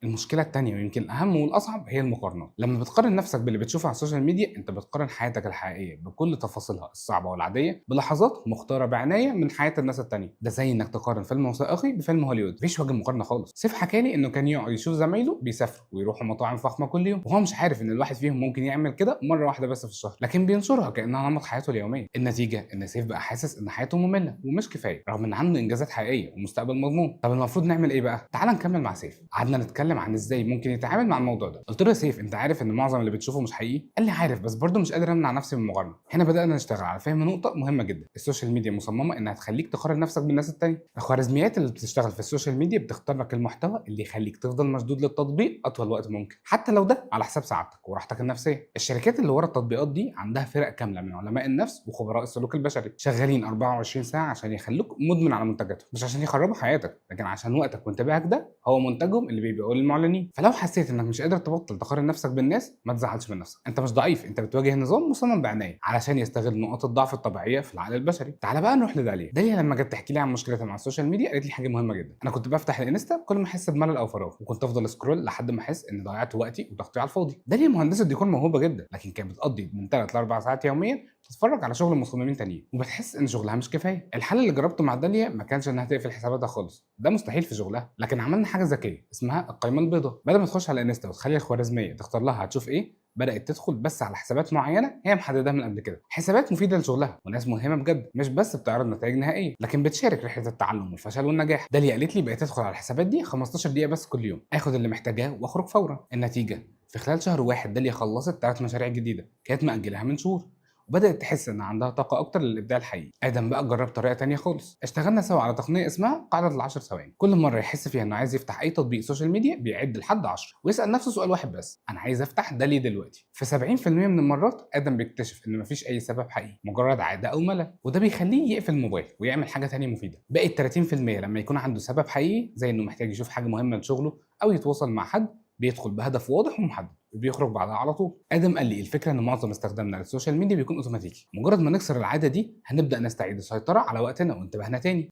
المشكلة التانية ويمكن الأهم والأصعب هي المقارنات. لما بتقارن نفسك باللي بتشوفه على السوشيال ميديا أنت بتقارن حياتك الحقيقية بكل تفاصيلها الصعبة والعادية بلحظات مختارة بعناية من حياة الناس التانية. ده زي إنك تقارن فيلم وثائقي بفيلم هوليوود، مفيش وجه مقارنة خالص. سيف حكى لي إنه كان يقعد يشوف زمايله بيسافروا ويروحوا مطاعم فخمة كل يوم وهو مش عارف إن الواحد فيهم ممكن يعمل كده مرة واحدة بس في الشهر، لكن بينشرها كأنها نمط حياته اليومية. النتيجة إن سيف بقى حاسس إن حياته مملة ومش كفاية رغم إن عنده إنجازات حقيقية ومستقبل مضمون. طب المفروض نعمل إيه بقى؟ تعال نكمل مع سيف. قعدنا نتكلم عن إزاي ممكن يتعامل مع الموضوع ده. قلت له يا سيف انت عارف ان معظم اللي بتشوفه مش حقيقي؟ قال لي عارف بس برضه مش قادر امنع نفسي من المقارنه. هنا بدانا نشتغل على فهم نقطه مهمه جدا. السوشيال ميديا مصممه انها تخليك تقارن نفسك بالناس التانيه. الخوارزميات اللي بتشتغل في السوشيال ميديا بتختار لك المحتوى اللي يخليك تفضل مشدود للتطبيق اطول وقت ممكن، حتى لو ده على حساب سعادتك وراحتك النفسيه. الشركات اللي ورا التطبيقات دي عندها فرق كامله من علماء النفس وخبراء السلوك البشري شغالين 24 ساعه عشان يخلوك مدمن على منتجاتهم، مش عشان يخربوا حياتك لكن عشان وقتك وانتباهك ده هو منتجهم اللي بيبيعوه للمعلنين. فلو حسيت انك مش قادر تبطل تقارن نفسك بالناس ما تزعلش من نفسك، انت مش ضعيف، انت بتواجه نظام مصمم بعنايه علشان يستغل نقاط الضعف الطبيعيه في العقل البشري. تعال بقى نروح لداليا. داليا لما جت تحكي لي عن مشكلتها مع السوشيال ميديا قالت لي حاجه مهمه جدا. انا كنت بفتح الانستا كل ما احس بملل او فراغ وكنت افضل سكرول لحد ما احس اني ضيعت وقتي وضغطي على الفاضي. داليا مهندسه ديكور موهوبه جدا لكن كانت بتقضي من 3 ل 4 ساعات يوميا تتفرج على شغل مصممين تانيين وبتحس ان شغلها مش كفايه. الحل اللي جربته مع داليا ما كانش انها تقفل حساباتها خالص، ده مستحيل في شغلها، لكن عملنا حاجه ذكيه اسمها القائمه البيضاء. بدل ما تخش على انستا وتخلي الخوارزميه تختار لها هتشوف ايه، بدات تدخل بس على حسابات معينه هي محددها من قبل كده، حسابات مفيده لشغلها وناس مهمه بجد، مش بس بتعرض نتائج نهائيه لكن بتشارك رحله التعلم والفشل والنجاح. داليا قالت لي بقيت ادخل على الحسابات دي 15 دقيقه بس كل يوم، اخد اللي محتاجاه واخرج فورا. النتيجه في خلال شهر واحد داليا خلصت 3 مشاريع جديده كانت مأجلها من شهور وبدأت تحس إن عندها طاقة أكتر للإبداع الحقيقي. آدم بقى جرب طريقة تانية خالص، اشتغلنا سوا على تقنية اسمها قاعدة العشر ثواني. كل مرة يحس فيها إنه عايز يفتح أي تطبيق سوشيال ميديا بيعد لحد 10 ويسأل نفسه سؤال واحد بس: أنا عايز أفتح ده ليه دلوقتي؟ في 70% من المرات آدم بيكتشف إن مفيش أي سبب حقيقي، مجرد عادة أو ملل، وده بيخليه يقفل الموبايل ويعمل حاجة تانية مفيدة. باقي ال 30% لما يكون عنده سبب حقيقي زي إنه محتاج يشوف حاجة مهمة لشغله أو يتواصل مع حد بيدخل بهدف واضح ومحدد وبيخرج بعدها على طول. ادم قال لي الفكره ان معظم استخدامنا للسوشيال ميديا بيكون اوتوماتيكي، مجرد ما نكسر العاده دي هنبدا نستعيد السيطره على وقتنا وانتباهنا تاني.